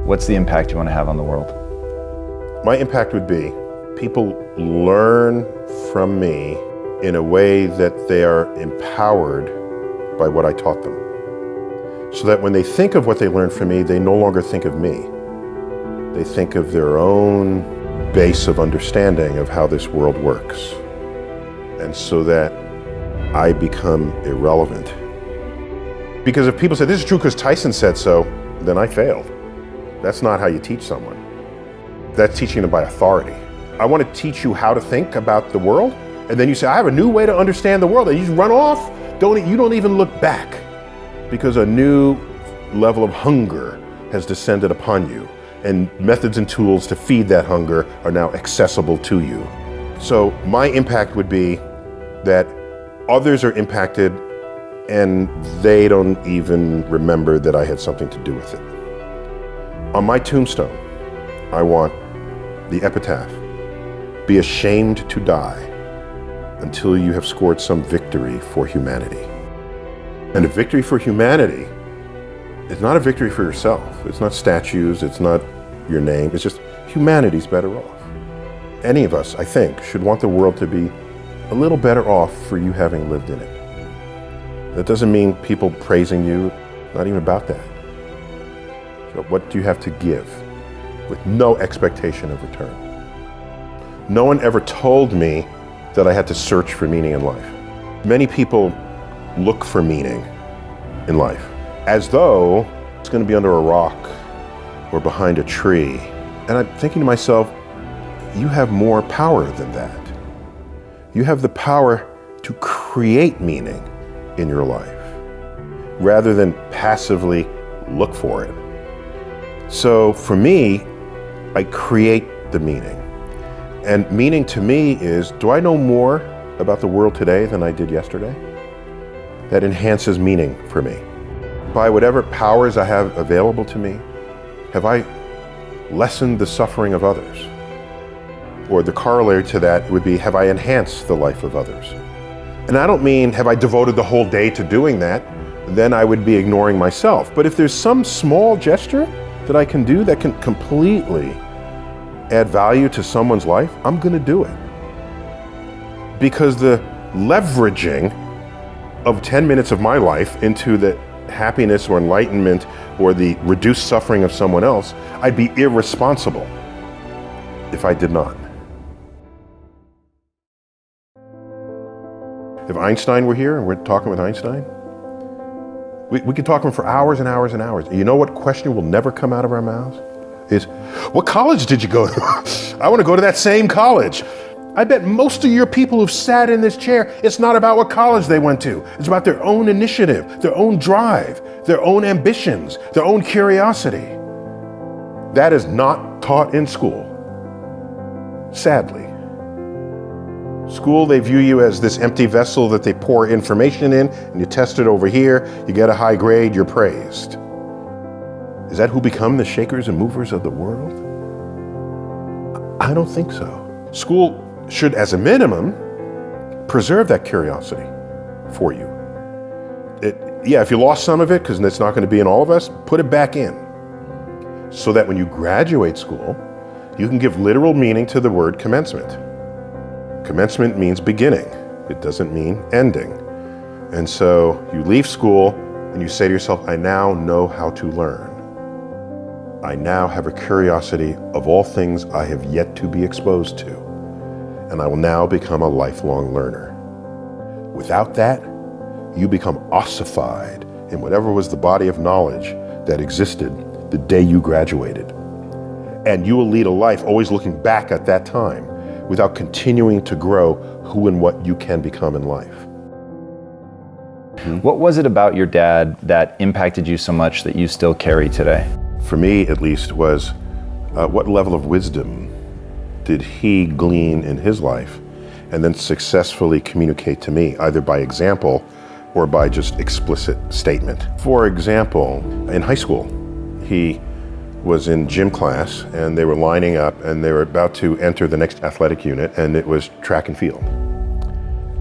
What's the impact you want to have on the world? My impact would be people learn from me in a way that they are empowered by what I taught them. So that when they think of what they learned from me, they no longer think of me. They think of their own base of understanding of how this world works. And so that I become irrelevant. Because if people say, this is true because Tyson said so, then I failed. That's not how you teach someone. That's teaching them by authority. I want to teach you how to think about the world, and then you say, I have a new way to understand the world, and you just run off. You don't even look back, because a new level of hunger has descended upon you, and methods and tools to feed that hunger are now accessible to you. So my impact would be that others are impacted and they don't even remember that I had something to do with it. On my tombstone, I want the epitaph, be ashamed to die until you have scored some victory for humanity. And a victory for humanity is not a victory for yourself. It's not statues, it's not your name, it's just humanity's better off. Any of us, I think, should want the world to be a little better off for you having lived in it. That doesn't mean people praising you, not even about that. So what do you have to give with no expectation of return? No one ever told me that I had to search for meaning in life. Many people look for meaning in life as though it's going to be under a rock or behind a tree. And I'm thinking to myself, you have more power than that. You have the power to create meaning in your life rather than passively look for it. So for me, I create the meaning. And meaning to me is, do I know more about the world today than I did yesterday? That enhances meaning for me. By whatever powers I have available to me, have I lessened the suffering of others? Or the corollary to that would be, have I enhanced the life of others? And I don't mean, have I devoted the whole day to doing that? Then I would be ignoring myself. But if there's some small gesture that I can do that can completely add value to someone's life, I'm going to do it. Because the leveraging of 10 minutes of my life into the happiness or enlightenment or the reduced suffering of someone else, I'd be irresponsible if I did not. If Einstein were here and we're talking with Einstein, we could talk to him for hours and hours and hours. You know what question will never come out of our mouths? Is, what college did you go to? I want to go to that same college. I bet most of your people who've sat in this chair, it's not about what college they went to. It's about their own initiative, their own drive, their own ambitions, their own curiosity. That is not taught in school, sadly. School, they view you as this empty vessel that they pour information in, and you test it over here, you get a high grade, you're praised. Is that who become the shakers and movers of the world? I don't think so. School should, as a minimum, preserve that curiosity for you. If you lost some of it, because it's not going to be in all of us, put it back in. So that when you graduate school, you can give literal meaning to the word commencement. Commencement means beginning. It doesn't mean ending. And so you leave school and you say to yourself, I now know how to learn. I now have a curiosity of all things I have yet to be exposed to. And I will now become a lifelong learner. Without that, you become ossified in whatever was the body of knowledge that existed the day you graduated. And you will lead a life always looking back at that time without continuing to grow who and what you can become in life. What was it about your dad that impacted you so much that you still carry today? For me, at least, was what level of wisdom did he glean in his life and then successfully communicate to me, either by example or by just explicit statement. For example, in high school, he was in gym class and they were lining up and they were about to enter the next athletic unit, and it was track and field.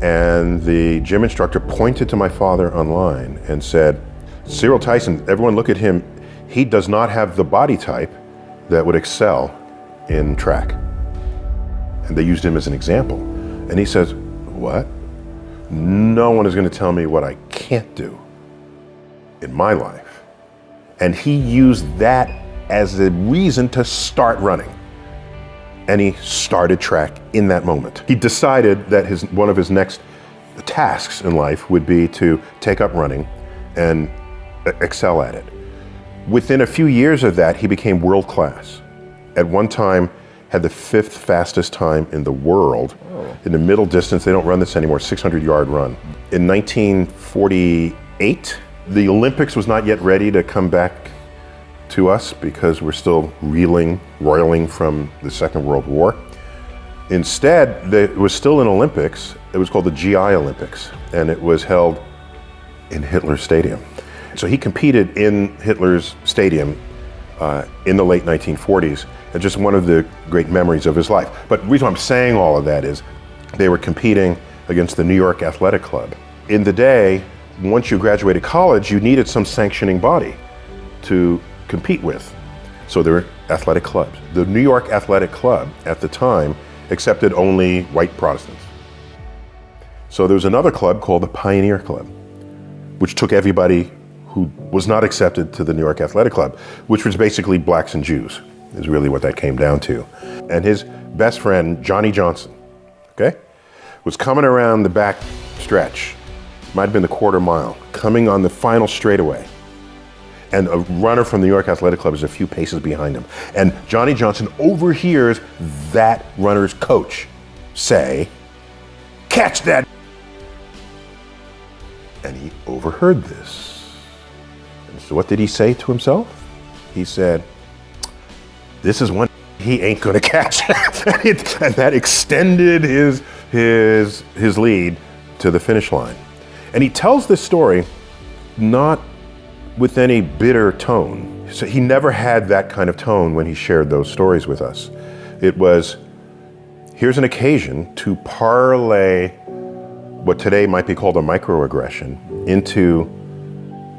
And the gym instructor pointed to my father online and said, Cyril Tyson, everyone look at him. he does not have the body type that would excel in track. And they used him as an example. And he says, what? No one is going to tell me what I can't do in my life. And he used that as a reason to start running. And he started track in that moment. He decided that one of his next tasks in life would be to take up running and excel at it. Within a few years of that, he became world class. At one time, had the 5th fastest time in the world. Oh. In the middle distance, they don't run this anymore, 600-yard run. In 1948, the Olympics was not yet ready to come back to us because we're still roiling from the Second World War. Instead, there was still an Olympics. It was called the GI Olympics, and it was held in Hitler's stadium. So he competed in Hitler's stadium in the late 1940s, and just one of the great memories of his life. But the reason I'm saying all of that is they were competing against the New York Athletic Club. In the day, once you graduated college, you needed some sanctioning body to compete with. So there were athletic clubs. The New York Athletic Club at the time accepted only white Protestants. So there was another club called the Pioneer Club, which took everybody who was not accepted to the New York Athletic Club, which was basically blacks and Jews, is really what that came down to. And his best friend, Johnny Johnson, okay, was coming around the back stretch, might have been the quarter mile, coming on the final straightaway. And a runner from the New York Athletic Club is a few paces behind him. And Johnny Johnson overhears that runner's coach say, "Catch that!" And he overheard this. And so what did he say to himself? He said, "This is one he ain't gonna catch." And that extended his lead to the finish line. And he tells this story not with any bitter tone. So he never had that kind of tone when he shared those stories with us. It was, here's an occasion to parlay what today might be called a microaggression into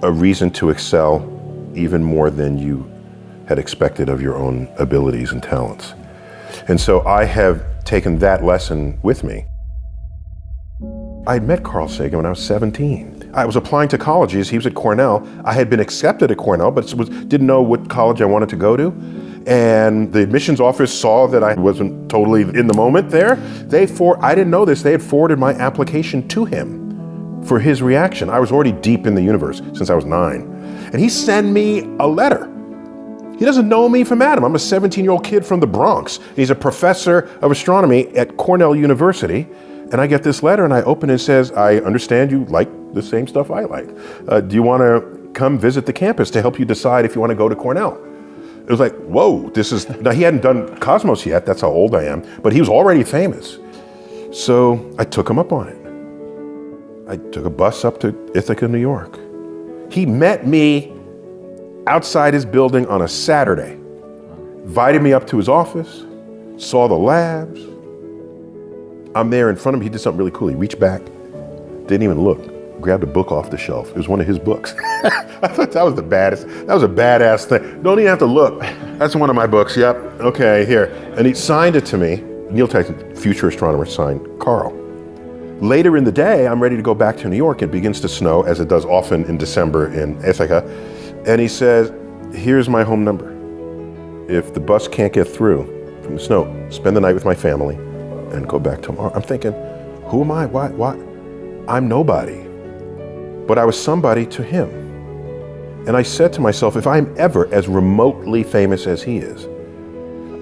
a reason to excel even more than you had expected of your own abilities and talents. And so I have taken that lesson with me. I had met Carl Sagan when I was 17. I was applying to colleges. He was at Cornell. I had been accepted at Cornell, but didn't know what college I wanted to go to. And the admissions office saw that I wasn't totally in the moment there. I didn't know this, they had forwarded my application to him for his reaction. I was already deep in the universe since I was 9. And he sent me a letter. He doesn't know me from Adam. I'm a 17-year-old kid from the Bronx. He's a professor of astronomy at Cornell University. And I get this letter and I open it and it says, "I understand you like the same stuff I like. Do you want to come visit the campus to help you decide if you want to go to Cornell?" It was like, whoa, now he hadn't done Cosmos yet, that's how old I am, but he was already famous. So I took him up on it. I took a bus up to Ithaca, New York. He met me outside his building on a Saturday, invited me up to his office, saw the labs. I'm there in front of him. He did something really cool. He reached back, didn't even look, grabbed a book off the shelf. It was one of his books. I thought that was the baddest. That was a badass thing. Don't even have to look. That's one of my books. Yep. Okay, here. And he signed it to me. Neil Tyson, future astronomer, signed Carl. Later in the day, I'm ready to go back to New York. It begins to snow, as it does often in December in Ithaca. And he says, "Here's my home number. If the bus can't get through from the snow, spend the night with my family and go back tomorrow." I'm thinking, who am I? What? I'm nobody. But I was somebody to him. And I said to myself, if I'm ever as remotely famous as he is,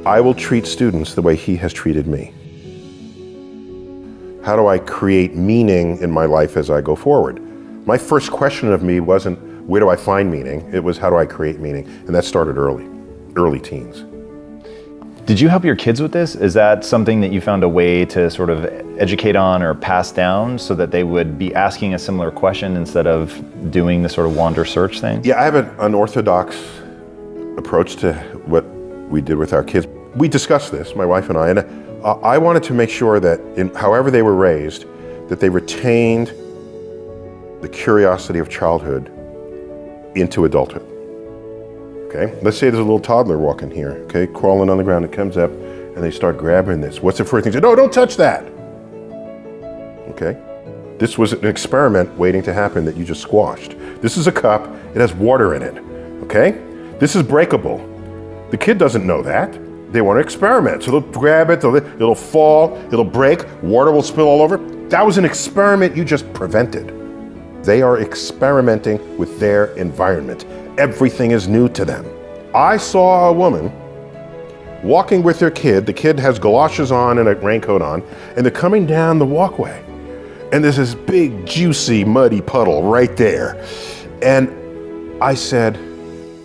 I will treat students the way he has treated me. How do I create meaning in my life as I go forward? My first question of me wasn't, where do I find meaning? It was, how do I create meaning? And that started early teens. Did you help your kids with this? Is that something that you found a way to sort of educate on or pass down so that they would be asking a similar question instead of doing the sort of wander search thing? Yeah, I have an unorthodox approach to what we did with our kids. We discussed this, my wife and I wanted to make sure that however they were raised, that they retained the curiosity of childhood into adulthood. Okay, let's say there's a little toddler walking here, okay, crawling on the ground. It comes up and they start grabbing this. What's the first thing? No, don't touch that. Okay, this was an experiment waiting to happen that you just squashed. This is a cup, it has water in it, okay? This is breakable. The kid doesn't know that. They want to experiment, so they'll grab it, it'll fall, it'll break, water will spill all over. That was an experiment you just prevented. They are experimenting with their environment. Everything is new to them. I saw a woman walking with their kid. The kid has galoshes on and a raincoat on, and they're coming down the walkway. And there's this big, juicy, muddy puddle right there. And I said,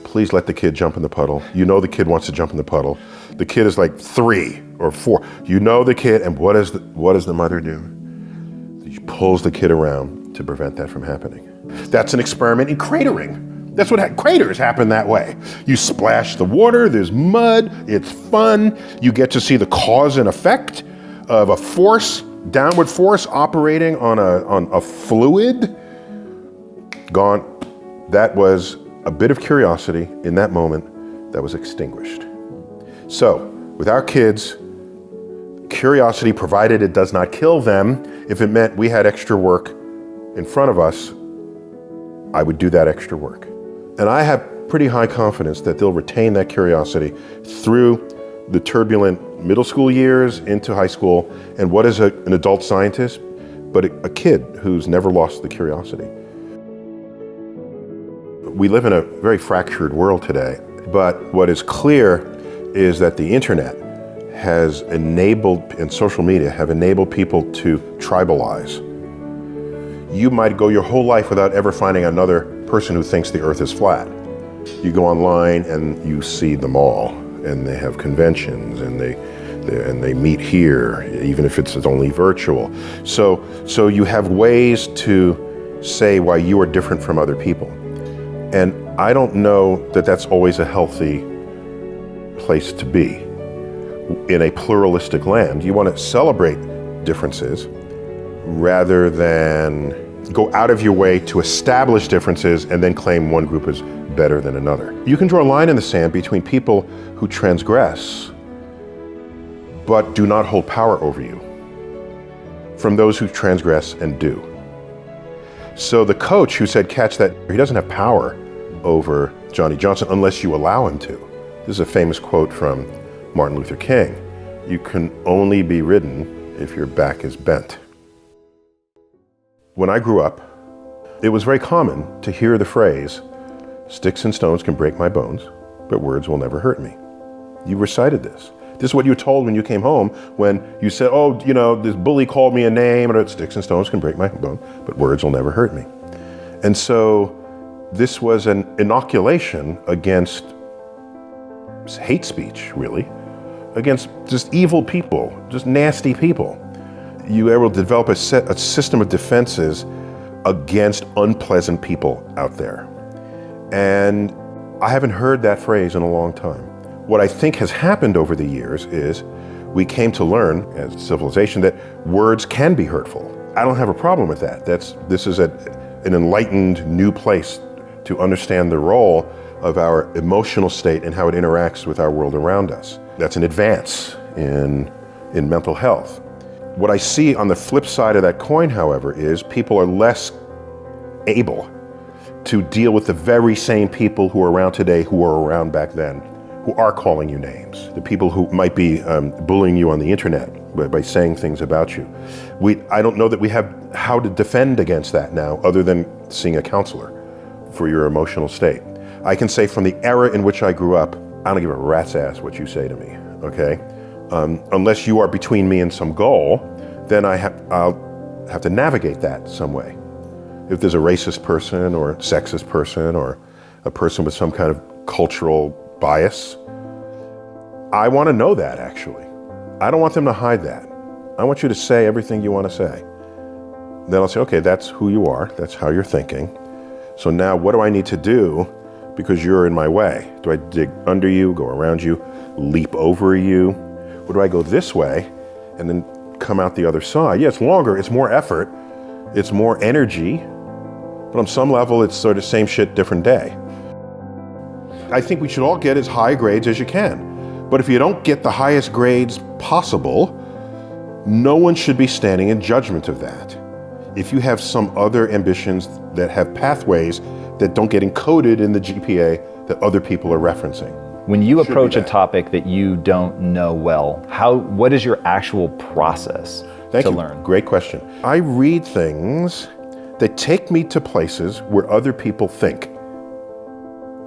please let the kid jump in the puddle. You know the kid wants to jump in the puddle. The kid is like 3 or 4. You know the kid, and what does the mother do? She pulls the kid around to prevent that from happening. That's an experiment in cratering. That's what craters happen that way. You splash the water, there's mud, it's fun. You get to see the cause and effect of a force, downward force operating on a fluid. Gone. That was a bit of curiosity in that moment that was extinguished. So, with our kids, curiosity, provided it does not kill them, if it meant we had extra work in front of us, I would do that extra work. And I have pretty high confidence that they'll retain that curiosity through the turbulent middle school years into high school. And what is an adult scientist but a kid who's never lost the curiosity? We live in a very fractured world today, but what is clear is that the internet has enabled, and social media have enabled people to tribalize. You might go your whole life without ever finding another person who thinks the earth is flat. You go online and you see them all, and they have conventions, and they meet here, even if it's only virtual. So you have ways to say why you are different from other people. And I don't know that that's always a healthy place to be. In a pluralistic land, you want to celebrate differences rather than go out of your way to establish differences and then claim one group is better than another. You can draw a line in the sand between people who transgress but do not hold power over you from those who transgress and do. So the coach who said catch that, he doesn't have power over Johnny Johnson unless you allow him to. This is a famous quote from Martin Luther King. You can only be ridden if your back is bent. When I grew up, it was very common to hear the phrase, sticks and stones can break my bones, but words will never hurt me. You recited this. This is what you were told when you came home, when you said, oh, you know, this bully called me a name, and sticks and stones can break my bone, but words will never hurt me. And so this was an inoculation against hate speech, really, against just evil people, just nasty people. You were able to develop a system of defenses against unpleasant people out there. And I haven't heard that phrase in a long time. What I think has happened over the years is we came to learn as a civilization that words can be hurtful. I don't have a problem with that. This is an enlightened new place to understand the role of our emotional state and how it interacts with our world around us. That's an advance in mental health. What I see on the flip side of that coin, however, is people are less able to deal with the very same people who are around today who were around back then, who are calling you names, the people who might be bullying you on the internet by saying things about you. I don't know that we have how to defend against that now other than seeing a counselor for your emotional state. I can say from the era in which I grew up, I don't give a rat's ass what you say to me, okay? Unless you are between me and some goal, then I'll have to navigate that some way. If there's a racist person or sexist person or a person with some kind of cultural bias, I want to know that, actually. I don't want them to hide that. I want you to say everything you want to say. Then I'll say, okay, that's who you are. That's how you're thinking. So now what do I need to do because you're in my way? Do I dig under you, go around you, leap over you? Or do I go this way and then come out the other side? Yeah, it's longer, it's more effort, it's more energy, but on some level it's sort of same shit, different day. I think we should all get as high grades as you can. But if you don't get the highest grades possible, no one should be standing in judgment of that. If you have some other ambitions that have pathways that don't get encoded in the GPA that other people are referencing. When you Should be approach a that. topic that you don't know well, what is your actual process Thank to you. learn? Great question. I read things that take me to places where other people think.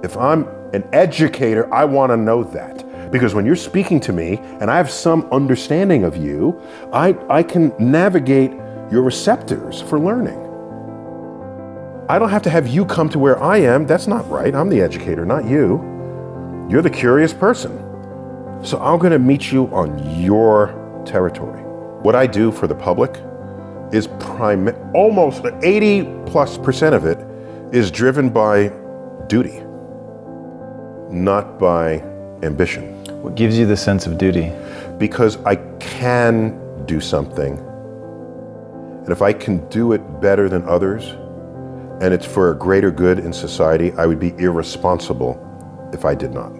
If I'm an educator, I want to know that. Because when you're speaking to me and I have some understanding of you, I can navigate your receptors for learning. I don't have to have you come to where I am. That's not right. I'm the educator, not you. You're the curious person. So I'm going to meet you on your territory. What I do for the public is almost 80+% of it is driven by duty, not by ambition. What gives you the sense of duty? Because I can do something, and if I can do it better than others, and it's for a greater good in society, I would be irresponsible if I did not.